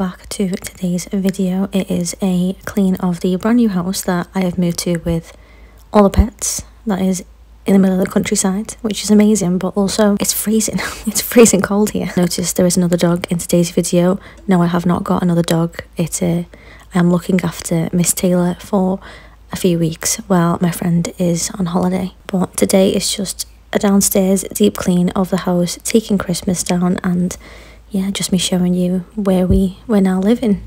back to today's video. It is a clean of the brand new house that I have moved to with all the pets. That is in the middle of the countryside, which is amazing, but also it's freezing. It's freezing cold here. Notice there is another dog in today's video. No, I have not got another dog. I am looking after Miss Taylor for a few weeks while my friend is on holiday. But today is just a downstairs deep clean of the house, taking Christmas down, and yeah, just me showing you where we're now living.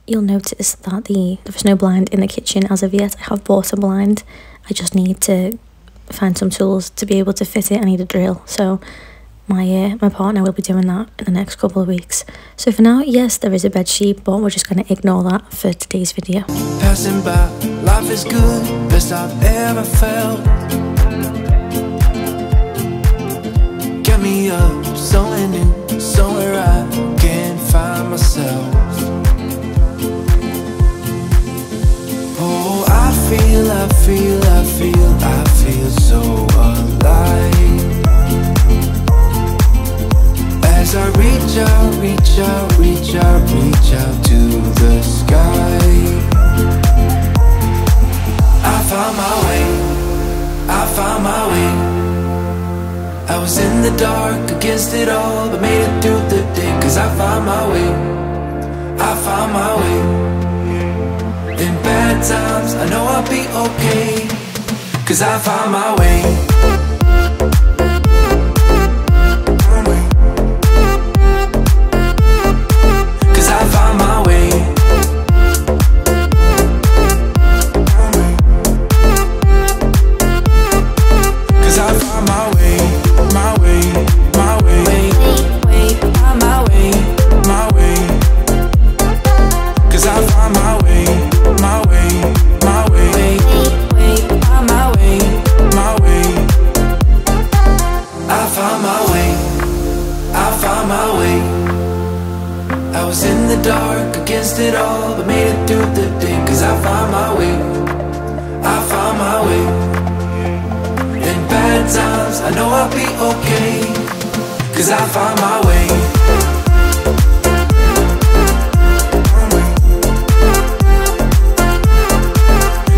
You'll notice that there's no blind in the kitchen as of yet. I have bought a blind. I just need to find some tools to be able to fit it. I need a drill. So my partner will be doing that in the next couple of weeks. So for now, yes, there is a bed sheet, but we're just going to ignore that for today's video. Passing by, life is good, best I've ever felt. Get me up, somewhere new, somewhere I can't find myself. Oh, I feel so alive. As I reach out to the sky. I found my way. I was in the dark against it all, but made it through the day. Cause I found my way. In bad times, I know I'll be okay. Cause I found my way. I know I'll be okay, cause I found my way.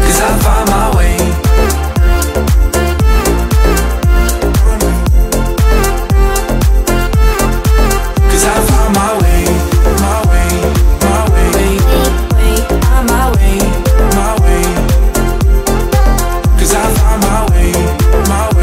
Cause I found my way. Cause I found my way. My way, my way. My way, my way. Cause I found my way. My way.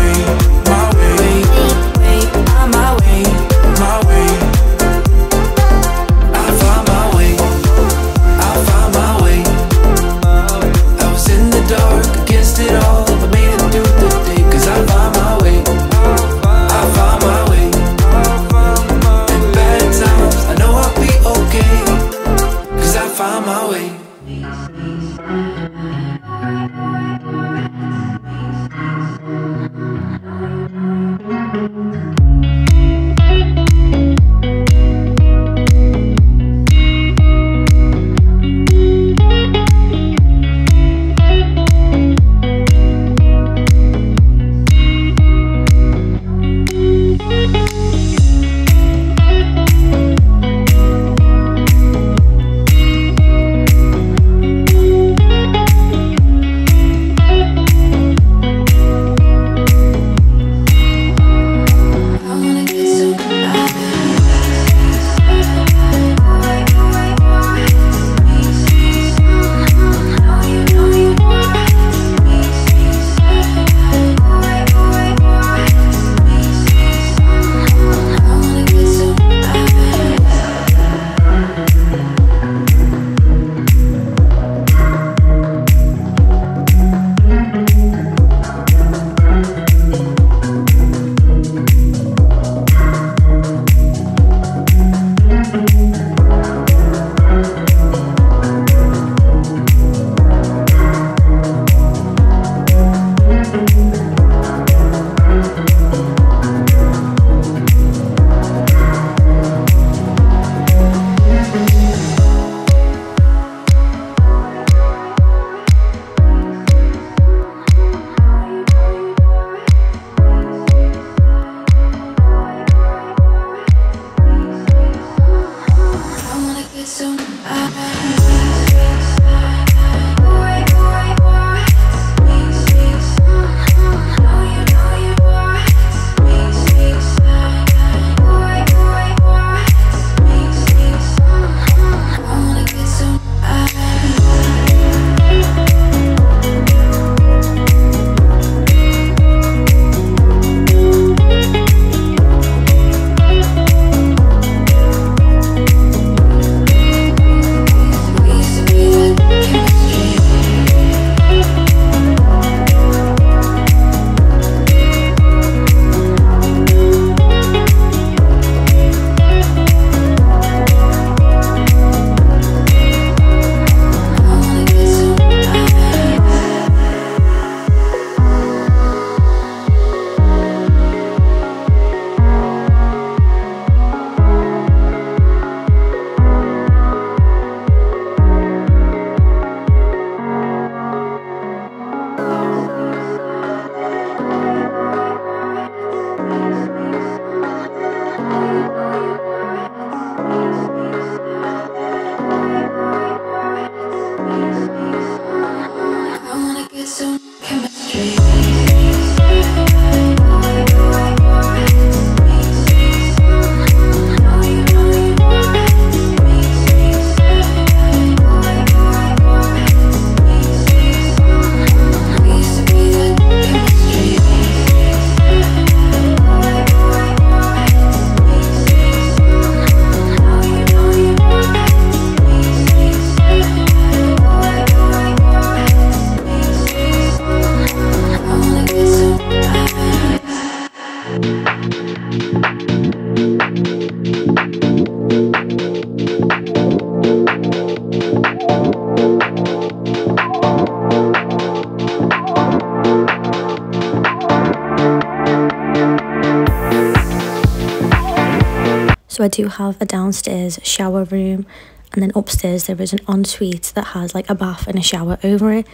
I do have a downstairs shower room, and then upstairs there is an ensuite that has like a bath and a shower over it.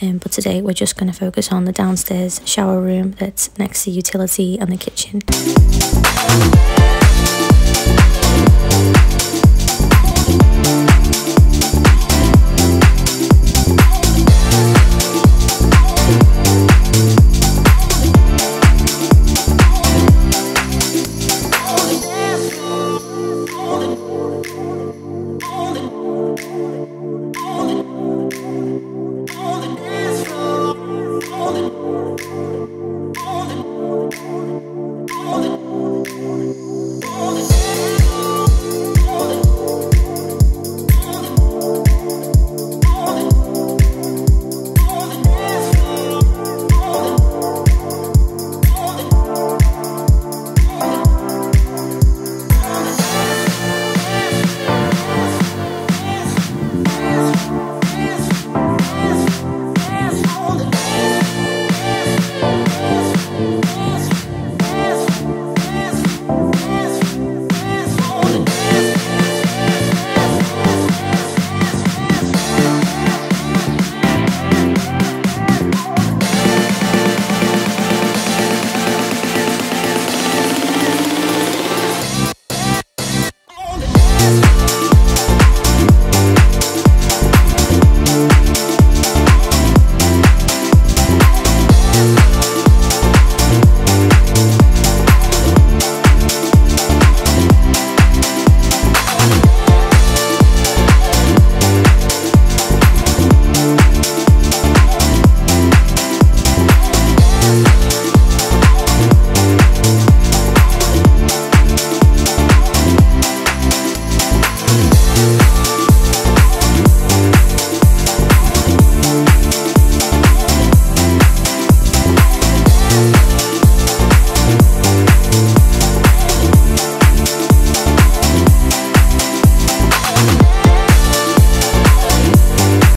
But today we're just going to focus on the downstairs shower room that's next to utility and the kitchen.